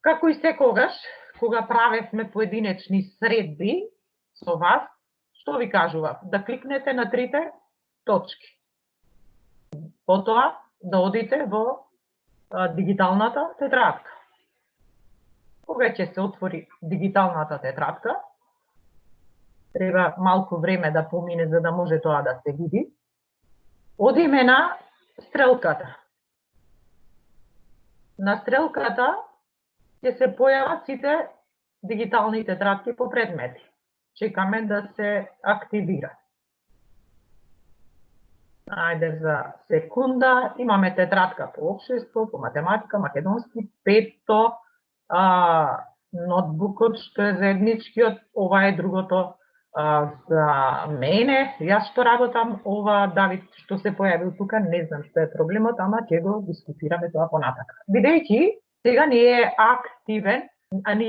Како и секогаш, кога правевме поединечни средби со вас, што ви кажував? Да кликнете на трите точки. Потоа да одите во дигиталната тетрадка. Кога ќе се отвори дигиталната тетрадка, треба малку време да помине за да може тоа да се види. Одиме на стрелката. На стрелката ќе се појават сите дигитални тетрадки по предмети. Чекаме да се активира. Ајде за секунда. Имаме тетрадка по општество, по математика, македонски, петто, ноутбукот што е заедничкиот, ова е другото за мене. Јас што работам, ова Давид што се појавил тука, не знам што е проблемот, ама ќе го дискутираме тоа понатака. Бидејќи сега не е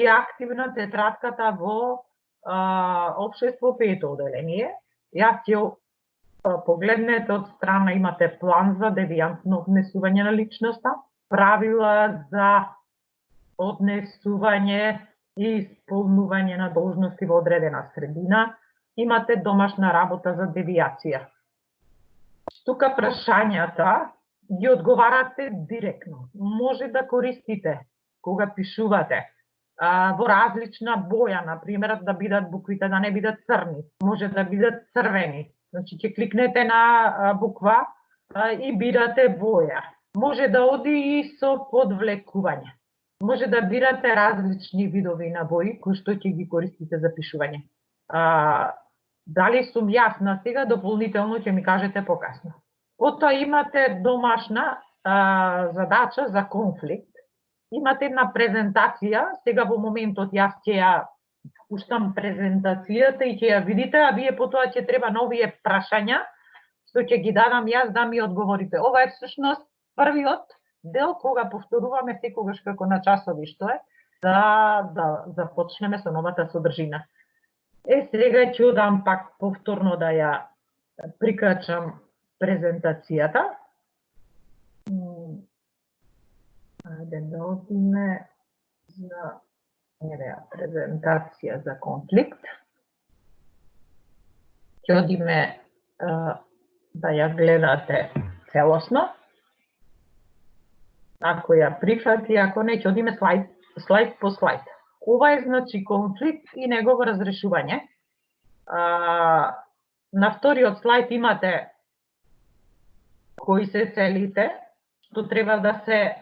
активна тетрадката во општество пето оделение, јас ќе погледнете од страна, имате план за девијантно однесување на личноста, правила за однесување и исполнување на должности во одредена средина, имате домашна работа за девијација. Тука прашањата ги одговарате директно. Може да користите кога пишувате во различна боја, например, да бидат буквите да не бидат црни, може да бидат црвени. Значи, ќе кликнете на буква и бирате боја. Може да оди и со подвлекување. Може да бирате различни видови на бои, кои што ќе ги користите за пишување. Дали сум јасна сега, дополнително ќе ми кажете покасно. Потоа имате домашна задача за конфликт. Имате една презентација, сега во моментот јас ќе ја пуштам презентацијата и ќе ја видите, а вие потоа ќе треба на овие прашања, што ќе ги дадам јас да ми одговорите. Ова е всушност првиот дел кога повторуваме секогаш како на часови што е, да започнеме со новата содржина. Сега ќе одам пак повторно да ја прикачам презентацијата. Ајде да одиме за презентација за конфликт. Ќе одиме да ја гледате целосно. Ако ја прифати, ако не, ќе одиме слайд по слайд. Ова е значи конфликт и негово разрешување. На вториот слайд имате кои се целите, што треба да се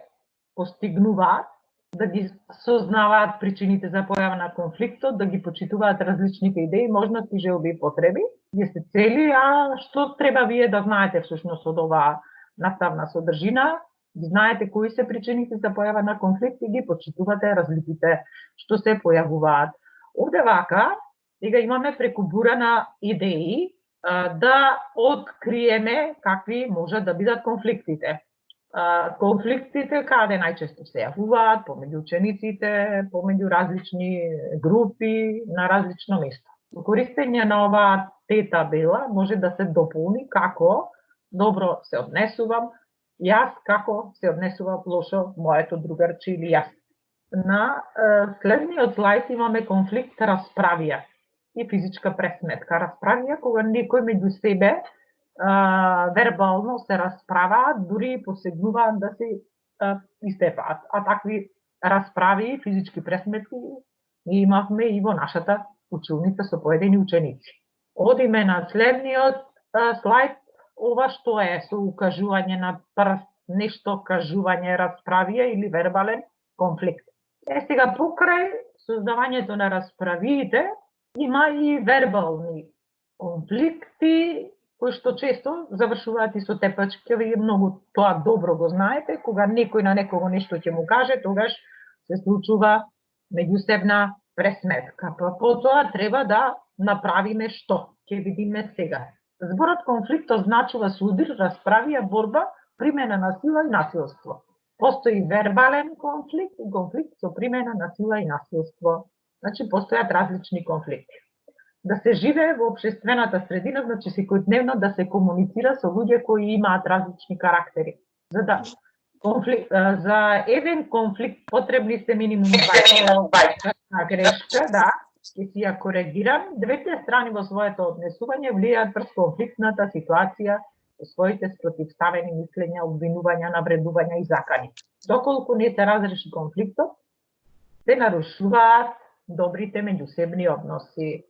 постигнуваат, да ги сознаваат причините за појава на конфликтот, да ги почитуваат различните идеи, можности, желби и потреби, ги се цели, а што треба вие да знаете всушност од оваа наставна содржина, ги знаете кои се причините за појава на конфликт и ги почитувате разликите што се појавуваат. Овде вака, сега имаме преку бура на идеи да откриеме какви можат да бидат конфликтите. Конфликтите каде најчесто се јавуваат, помеѓу учениците, помеѓу различни групи, на различно место. Користење на оваа табела може да се дополни како добро се однесувам јас, како се однесува лошо моето другарче или јас. На следниот слайд имаме конфликт расправија и физичка пресметка. Расправија кога некој меѓу себе вербално се расправаат, дури посегнуваат да се истепаат. А такви расправи, физички пресметки имавме и во нашата училница со поедини ученици. Одиме на следниот слайд. Ова што е со укажување на прст, нешто кажување, расправија или вербален конфликт. Сега покрај создавањето на расправиите има и вербални конфликти, кои што често завршуваат и со тепачки, вие многу тоа добро го знаете, кога некој на некого нешто ќе му каже, тогаш се случува меѓусебна пресметка. Па потоа треба да направиме што? Ќе видиме сега. Зборот конфликт означува судир, расправија, борба, примена на сила и насилство. Постои вербален конфликт и конфликт со примена на сила и насилство. Значи, постојат различни конфликти. Да се живее во општествената средина, значи секојдневно да се комуницира со луѓе кои имаат различни карактери. За да За еден конфликт потребни се минимум 20. Грешка, да, ќе си ја коригирам. Двете страни во своето однесување влијаат врз конфликтната ситуација со своите спротивставени мислења, обвинувања, навредувања и закани. Доколку не се разреши конфликтот, се нарушуваат добрите меѓусебни односи.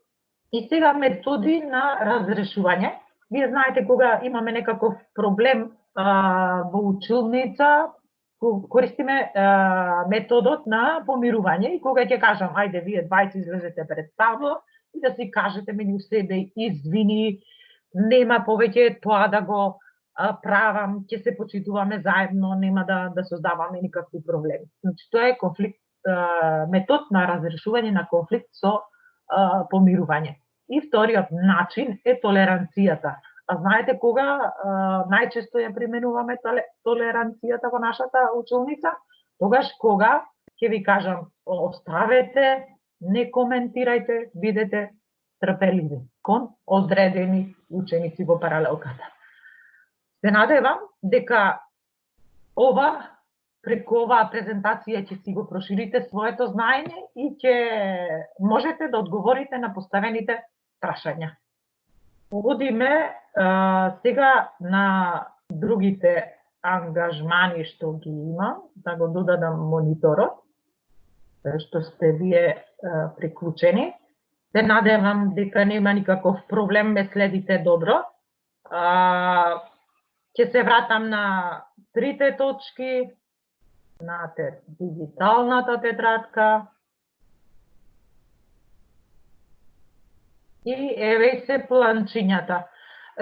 И сега методи на разрешување. Вие знаете кога имаме некаков проблем во училница, користиме методот на помирување и кога ќе кажам, ајде вие двајца излезете пред табло и да си кажете меѓу себе извини, нема повеќе тоа да го правам, ќе се почитуваме заедно, нема да создаваме никакви проблеми. Значи тоа е конфликт, метод на разрешување на конфликт со помирување. И вториот начин е толеранцијата. А знаете кога најчесто ја применуваме толеранцијата во нашата училница? Тогаш кога ќе ви кажам, оставете, не коментирајте, бидете трпеливи кон одредени ученици во паралелката. Се надевам дека преку оваа презентација ќе си го проширите своето знаење и ќе можете да одговорите на поставените прашања. Одиме сега на другите ангажмани што ги имам, да го додадам мониторот, што сте вие приклучени. Се надевам дека нема никаков проблем, ме следите добро. Ќе се вратам на трите точки, на дигиталната тетрадка. И еве се планчињата.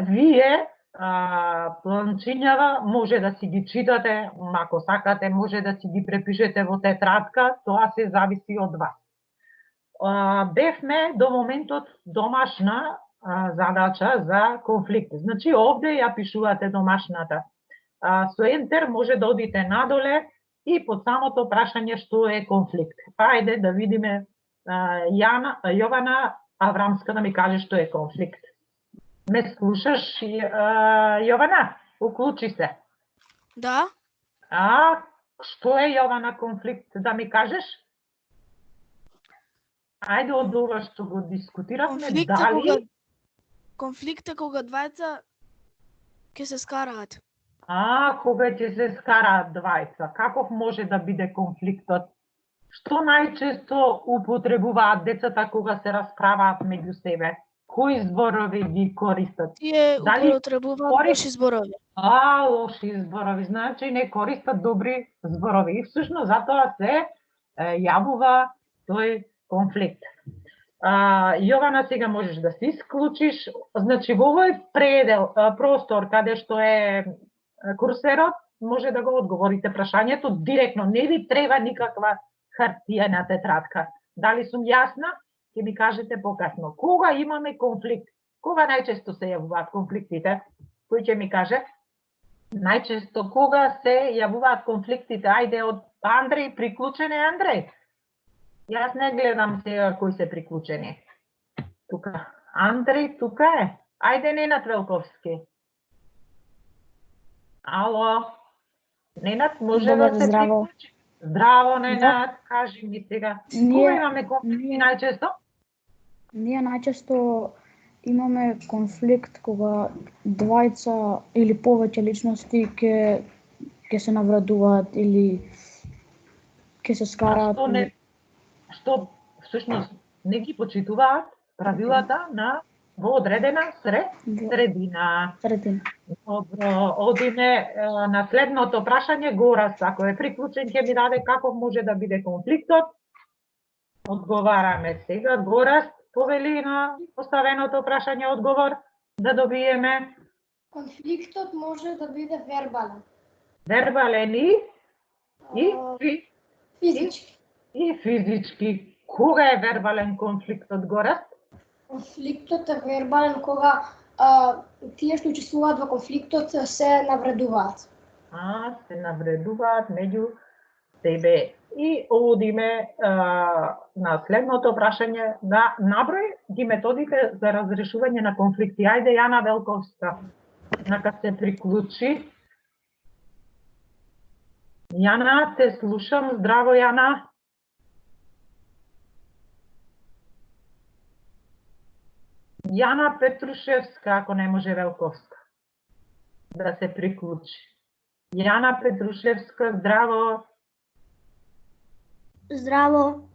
Вие планчињава може да си ги читате, ако сакате може да си ги препишете во тетрадка, тоа се зависи од вас. Бевме до моментот домашна задача за конфликт. Значи овде ја пишувате домашната. Со ентер може да одите надоле и под самото прашање што е конфликт. Ајде да видиме Јована Аврамска да ми каже што е конфликт. Ме слушаш, Јована? Уклучи се. Да. Што е, Јована, конфликт, да ми кажеш? Ајде од ова што го дискутиравме, Конфликт е кога двајца ќе се скараат. Кога ќе се скараат двајца. Каков може да биде конфликтот? Што најчесто употребуваат децата кога се расправаат меѓу себе? Кои зборови ги користат? Тие употребуваат лоши зборови. Лоши зборови, значи не користат добри зборови. И всушност затоа се јавува тој конфликт. Јована, сега можеш да се исклучиш. Значи во овој простор каде што е курсерот, може да го одговорите прашањето директно. Не ви треба никаква хартиена тетрадка. Дали сум јасна? Ќе ми кажете покасно. Кога имаме конфликт? Кога најчесто се јавуваат конфликтите? Кој ќе ми каже? Најчесто кога се јавуваат конфликтите? Ајде од Андреј, приклучен е Андреј? Јас не гледам сега кои се приклучени. Тука. Андреј, тука е. Ајде Ненад Велковски. Ало. Ненад, може да се приклучи? Здраво, Ненад, кажи ми сега. Кога имаме конфликти најчесто? Ние најчесто имаме конфликт кога двајца или повеќе личности ќе се навредуваат или ќе се скараат. Што всушност не ги почитуваат правилата во одредена средина. Добро, одиме на следното прашање. Горас, ако е приклучен, ќе ми даде каков може да биде конфликтот. Одговараме сега. Горас, повели на поставеното прашање одговор да добиеме. Конфликтот може да биде вербален. Вербален и физички. И физички. Кога е вербален конфликтот, Горас? Конфликтот е вербален кога тие што учествуваат во конфликтот се навредуваат. Се навредуваат меѓу себе. И одиме на следното прашање да наброј ги методите за разрешување на конфликти. Ајде, Јана Велковска, нека се приклучи. Јана, те слушам. Здраво, Јана. Јана Петрушевска, ако не може Велковска, да се приклучи. Јана Петрушевска, здраво. Здраво.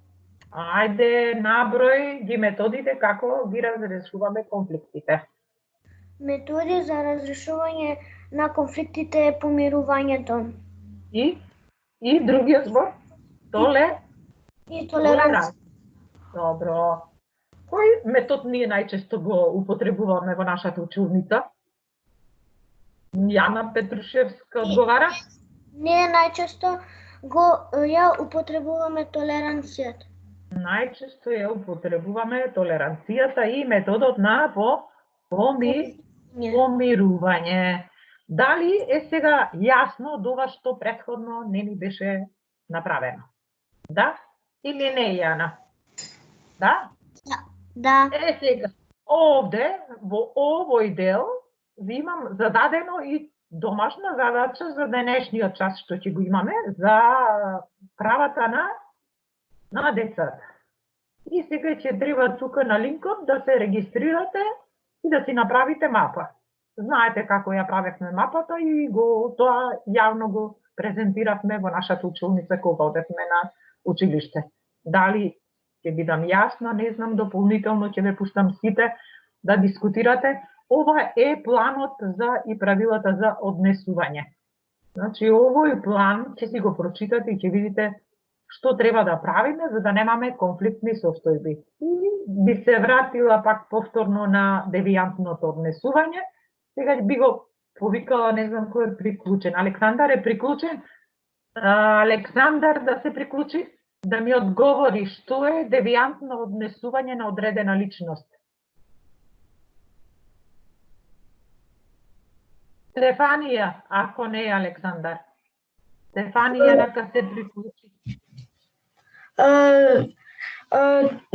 Ајде, наброј ги методите како ги разрешуваме конфликтите. Методи за разрешување на конфликтите е помирувањето И другиот збор? и толеранција. Добро. Кој метод ние најчесто го употребуваме во нашата училница? Јана Петрушевска одговара. Ние најчесто ја употребуваме толеранцијата. Најчесто ја употребуваме толеранцијата и методот на помирување. Дали е сега јасно од ова што претходно не ни беше направено? Да или не, Јана? Да? Да. Сега, овде, во овој дел, ви имам зададено и домашна задача за денешниот час што ќе го имаме, за правата на децата. И сега ќе треба тука на линкот да се регистрирате и да си направите мапа. Знаете како ја правевме мапата и тоа јавно го презентиравме во нашата училница кога одевме на училиште. Дали ќе бидам јасна, не знам, дополнително ќе ве пуштам сите да дискутирате. Ова е планот за и правилата за однесување. Значи, овој план ќе си го прочитате и ќе видите што треба да правиме за да немаме конфликтни состојби. И би се вратила пак повторно на девијантното однесување. Сега би го повикала, не знам кој е приклучен. Александар е приклучен. Александар да се приклучи, да ми одговори што е девијантно однесување на одредена личност. Стефанија, ако не е Александар. Стефанија нека се приклучи.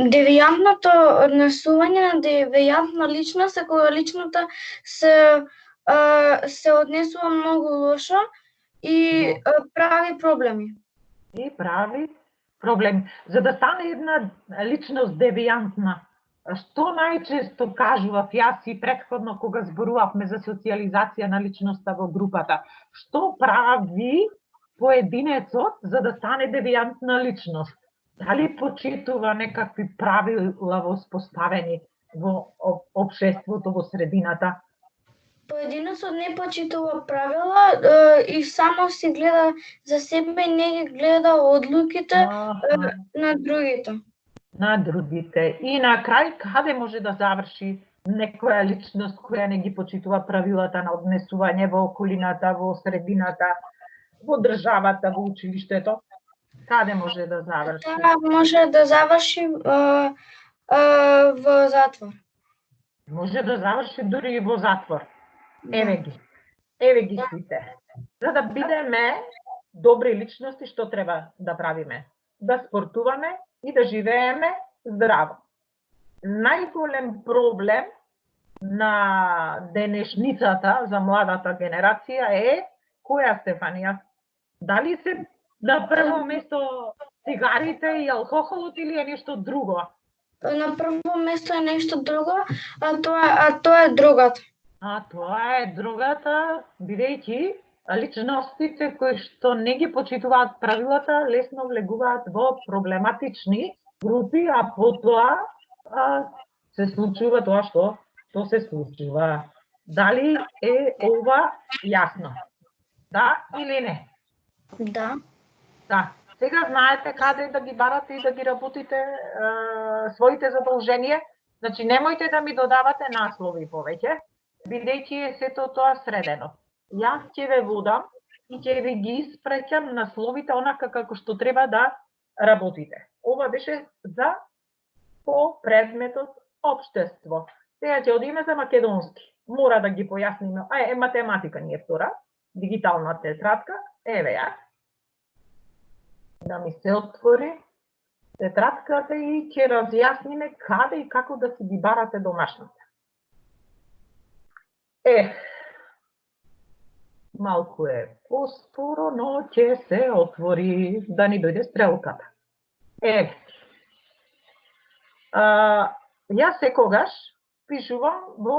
Девијантното однесување на девијантна личност е кога личноста се однесува многу лошо и прави проблеми. За да стане една личност девијантна, што најчесто кажував јас и претходно кога зборувавме за социјализација на личноста во групата, што прави поединецот за да стане девијантна личност? Дали почитува некакви правила воспоставени во општеството, во средината? Поединецот не почитува правила и само си гледа за себе и не ги гледа одлуките на другите. И на крај, каде може да заврши некоја личност која не ги почитува правилата на однесување во околината, во средината, во државата, во училиштето? Каде може да заврши? Таа може да заврши во затвор. Може да заврши дури и во затвор. Еве ги сите. За да бидеме добри личности, што треба да правиме? Да спортуваме и да живееме здраво. Најголем проблем на денешницата за младата генерација е која, Стефанија? Дали се на прво место цигарите и алкохолот или е нешто друго? На прво место е нешто друго, а тоа е другата. Тоа е другата, бидејќи личностите кои што не ги почитуваат правилата лесно влегуваат во проблематични групи, а потоа се случува тоа што се случува. Дали е ова јасно? Да или не? Да. Да. Сега знаете каде да ги барате и да ги работите своите задолженија. Значи, немојте да ми додавате наслови повеќе, бидејќи е сето тоа средено. Јас ќе ве водам и ќе ви ги испраќам насловите онака како што треба да работите. Ова беше за по предметот општество. Сега ќе одиме за македонски. Мора да ги појасниме. Математика ни е втора, дигитална тетрадка. Еве ја. Да ми се отвори тетрадката и ќе разјасниме каде и како да си ги барате домашните. Малку е поспоро, но ќе се отвори да ни дојде стрелката. Јас секогаш пишувам во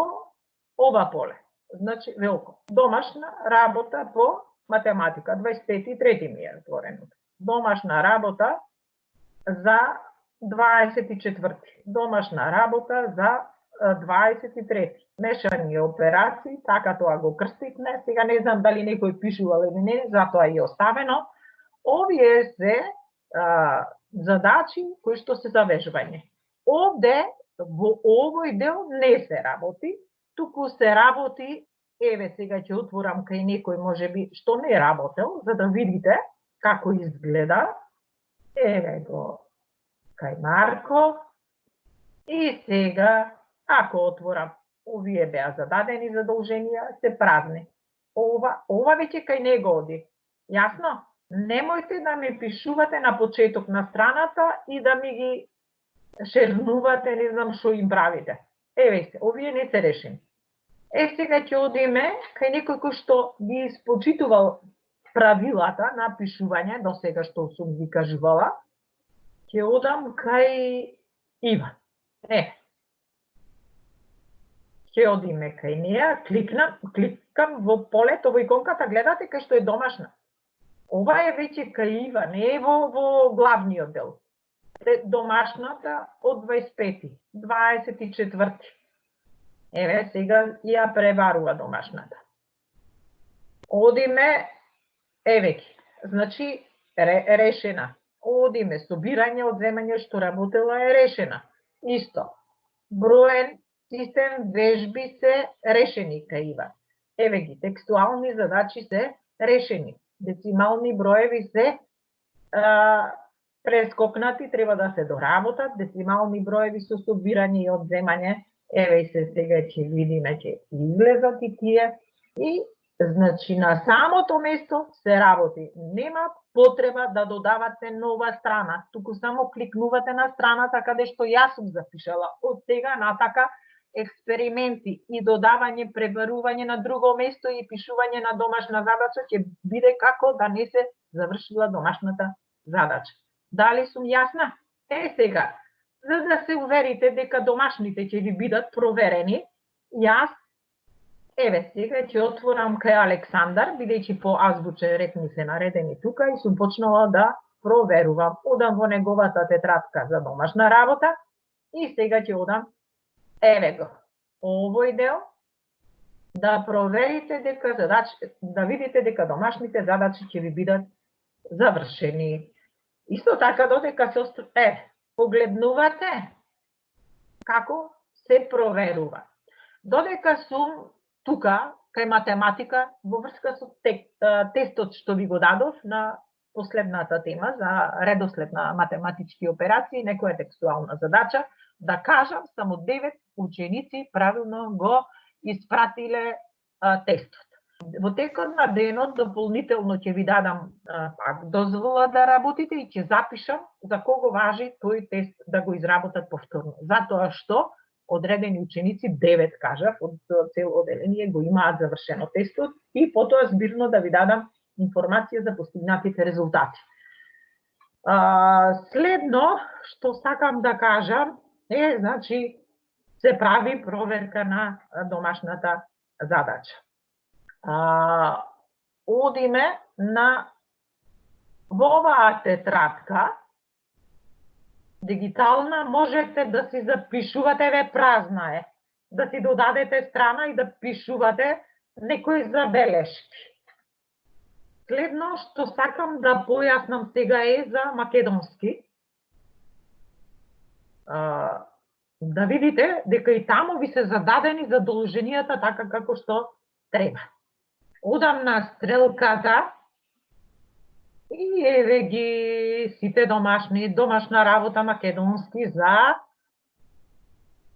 ова поле. Значи, велко. Домашна работа по математика. 25-3 ми е отворено. Домашна работа за 24. Домашна работа за 23. Мешани операции, така тоа го крстивме. Сега не знам дали некој пишувал или не, затоа е оставено. Овие се задачи кои што се за вежбање. Овде, во овој дел не се работи, туку се работи, еве сега ќе отворам кај некој можеби што не работел, за да видите како изгледа. Еве го кај Марко. И сега, ако отворам, овие беа зададени задолженија, се празни. Ова веќе кај него оди. Јасно? Немојте да ми пишувате на почеток на страната и да ми ги шернувате, не знам што им правите. Еве се, овие не се решени. Сега ќе одиме кај некој кој што ги испочитувал правилата на пишување, до сега што сум ги кажувала. Ќе одам кај Иван. Ќе одиме кај неја, кликам во полето, во иконката, гледате кај што е домашна. Ова е веќе кај Иван, не е во главниот дел. Домашната од 25, 24. Еве, сега ја пребарува домашната. Одиме, еве ги, значи, решена. Одиме, собирање, одземање, што работела е решена. Исто. Броен систем, вежби се решени кај Иван. Еве ги, текстуални задачи се решени. Децимални броеви се прескокнати, треба да се доработат. Децимални броеви со собирање и одземање. Еве и се сега ќе видиме, ќе излезат и тие. И, значи, на самото место се работи. Нема потреба да додавате нова страна. Туку само кликнувате на страната каде што јас сум запишала. Од сега натака експерименти и додавање, пребарување на друго место и пишување на домашна задача ќе биде како да не се завршила домашната задача. Дали сум јасна? Сега, за да се уверите дека домашните ќе ви бидат проверени, јас, еве сега ќе отворам кај Александар, бидејќи по азбучен ред ми се наредени тука и сум почнала да проверувам. Одам во неговата тетрадка за домашна работа и сега ќе одам, еве го, овој дел, да проверите дека да видите дека домашните задачи ќе ви бидат завршени. Исто така додека се погледнувате како се проверува. Додека сум тука, кај математика, во врска со тестот што ви го дадов на последната тема за редослед на математички операции, некоја текстуална задача, да кажам, само 9 ученици правилно го испратиле тестот. Во текот на денот дополнително ќе ви дадам пак дозвола да работите и ќе запишам за кого важи тој тест да го изработат повторно. Затоа што одредени ученици, 9 кажав, од цело оделение го имаат завршено тестот и потоа збирно да ви дадам информација за постигнатите резултати. Следно што сакам да кажам е, значи, се прави проверка на домашната задача. Одиме во оваа тетрадка, дигитална, можете да си запишувате, еве празна е, да си додадете страна и да пишувате некои забелешки. Следно што сакам да појаснам сега е за македонски. Да видите дека и таму ви се зададени задолженијата така како што треба. Одам на стрелката и еве ги сите домашна работа македонски за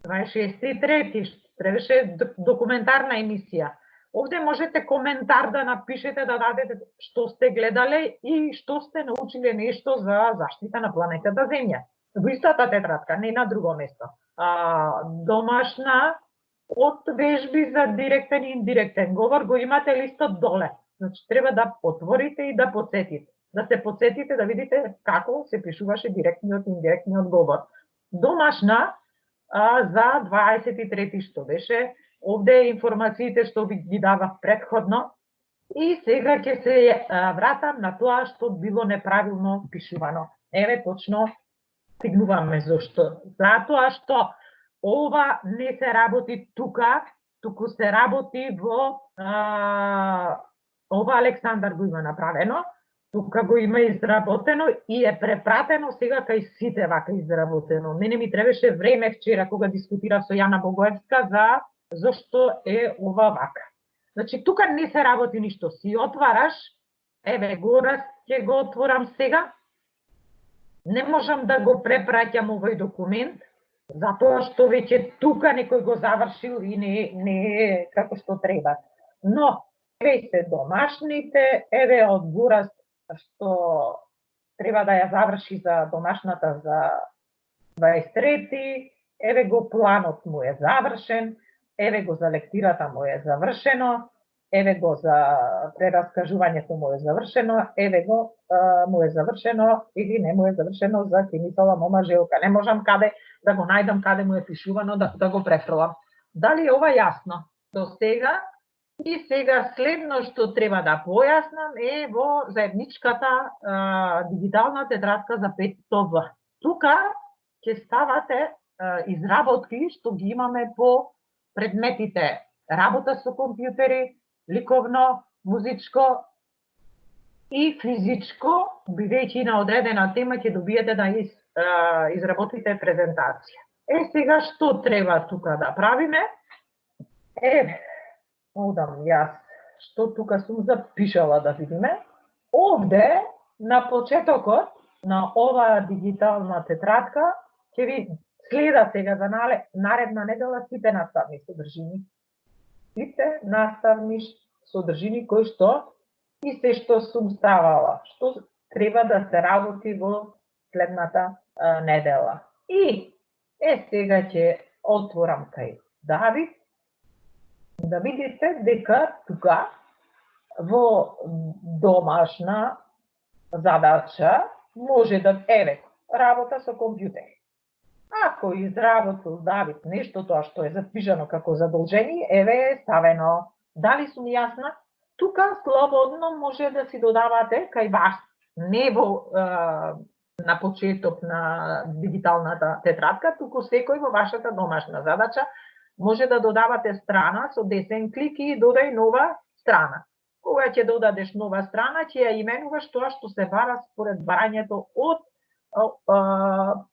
26.3. Требаше документарна емисија. Овде можете коментар да напишете, да дадете што сте гледале и што сте научиле нешто за заштита на планетата Земја. Во истата тетрадка, не на друго место. Домашна од вежби за директен и индиректен говор го имате листот доле. Значи, треба да отворите и да подсетите. Да се подсетите, да видите како се пишуваше директниот и индиректниот говор. Домашна за 23-ти што беше. Овде информациите што ви ги давав предходно. И сега ќе се вратам на тоа што било неправилно пишувано. Еве точно стигнуваме зошто. Затоа што ова не се работи тука, туку се работи во ова Александар го има направено, тука го има изработено и е препратено сега кај сите вака изработено. Мене ми требаше време вчера кога дискутирав со Јана Богоевска за зошто е ова вака. Значи, тука не се работи ништо. Си отвараш, еве гора ќе го отворам сега. Не можам да го препраќам овој документ, затоа што веќе тука некој го завршил и не е како што треба. Но, еве се домашните, еве од гора што треба да ја заврши за домашната за 23-ти, еве го планот му е завршен, еве го за лектирата му е завршено, еве го за прераскажувањето му е завршено, еве го му е завршено или не му е завршено за Кемисала мома Желка. Не можам каде да го најдам, каде му е пишувано, да го префрлам. Дали е ова јасно? До сега и сега следно што треба да појаснам е во заедничката дигитална тетрадка за 500В. Тука ќе ставате изработки што ги имаме по предметите работа со компјутери, ликовно, музичко и физичко, бидејќи на одредена тема ќе добиете да изработите презентација. Сега што треба тука да правиме? Одам јас, што тука сум запишала да видиме. Овде, на почетокот на оваа дигитална тетрадка, ќе ви следа сега за наредна недела сите наставни содржини. Сите наставни содржини кои што и се што сум ставала, што треба да се работи во следната недела. И сега ќе отворам кај Давид, да видите дека тука во домашна задача може да работа со компјутер. Ако изработил Давид нешто тоа што е запишано како задолжение, е ставено. Дали сум јасна? Тука слободно може да си додавате кај вас, не во на почеток на дигиталната тетрадка, туку секој во вашата домашна задача може да додавате страна со десен клик и додај нова страна. Кога ќе додадеш нова страна, ќе ја именуваш тоа што се бара според барањето од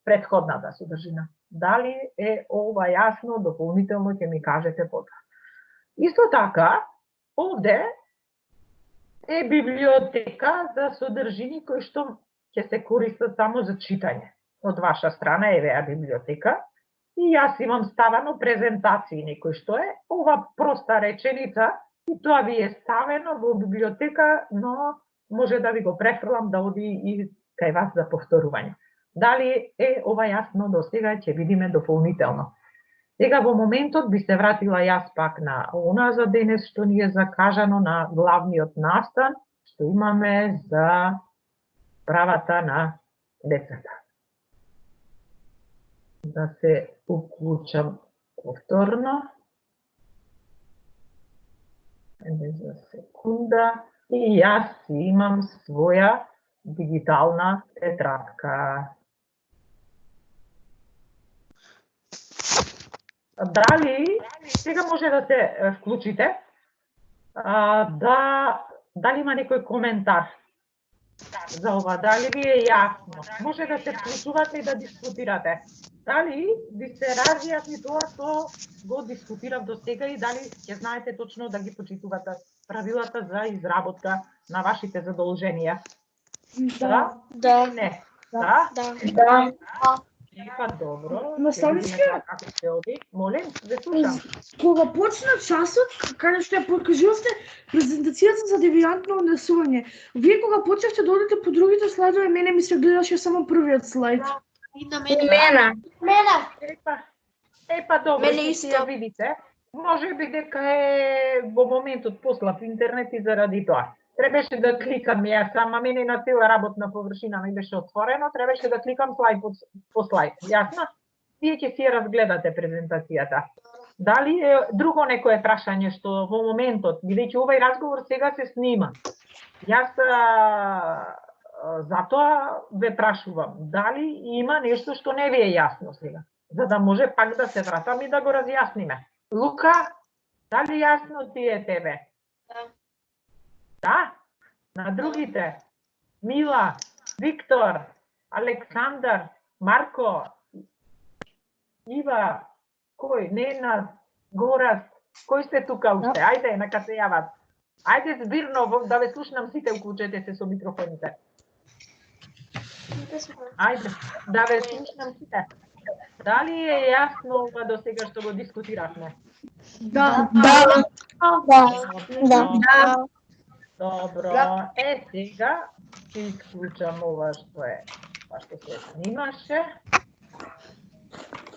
предходната содржина. Дали е ова јасно, дополнително ќе ми кажете потоа. Исто така, овде е библиотека за содржини кои што ќе се користат само за читање. Од ваша страна е веа библиотека и јас имам ставено презентации некој што е ова проста реченица и тоа ви е ставено во библиотека, но може да ви го префрлам да оди и кај вас за повторување. Дали е ова јасно до сега, ќе видиме дополнително. Сега во моментот би се вратила јас пак на она за денес што ни е закажано на главниот настан, што имаме за правата на децата. Да се уклучам повторно. За секунда. И јас имам своја дигитална тетрадка. Дали сега може да се вклучите? Дали има некој коментар за ова? Дали ви е јасно? Може да се вклучувате и да дискутирате. Дали ви се разјасни тоа што го дискутирав до сега и дали ќе знаете точно да ги почитувате правилата за изработка на вашите задолженија? Да. Не. Да. Па добро. Наставничка? Како се оди? Молим, ве слушам. Кога почна часот, каде што ја покажувавте презентацијата за девијантно однесување, вие кога почнавте да одите по другите слайдови, мене ми се гледаше само првиот слайд. И на мене. Епа добро, Мене ќе исто. ја видите. Може би дека е во моментот послав интернет и заради тоа. Требаше да кликам ја сама, мене на цела работна површина ми беше отворено, требаше да кликам слайд по слайд. Јасно? Вие ќе си ја разгледате презентацијата. Дали е друго некое прашање што во моментот, бидејќи овој разговор сега се снима. Јас затоа ве прашувам, дали има нешто што не ви е јасно сега, за да може пак да се вратам и да го разјасниме. Лука, дали јасно ти е тебе? Да. Да? На другите? Мила, Виктор, Александар, Марко, Ива, кој? Ненад, Горас, кој сте тука уште? Ајде, нека се јават. Ајде збирно да ве слушнам сите, уклучете се со микрофоните. Ајде, да ве слушнам сите. Дали е јасно ова до сега што го дискутиравме? Да. Добро. Сега ќе исклучам ова што се снимаше.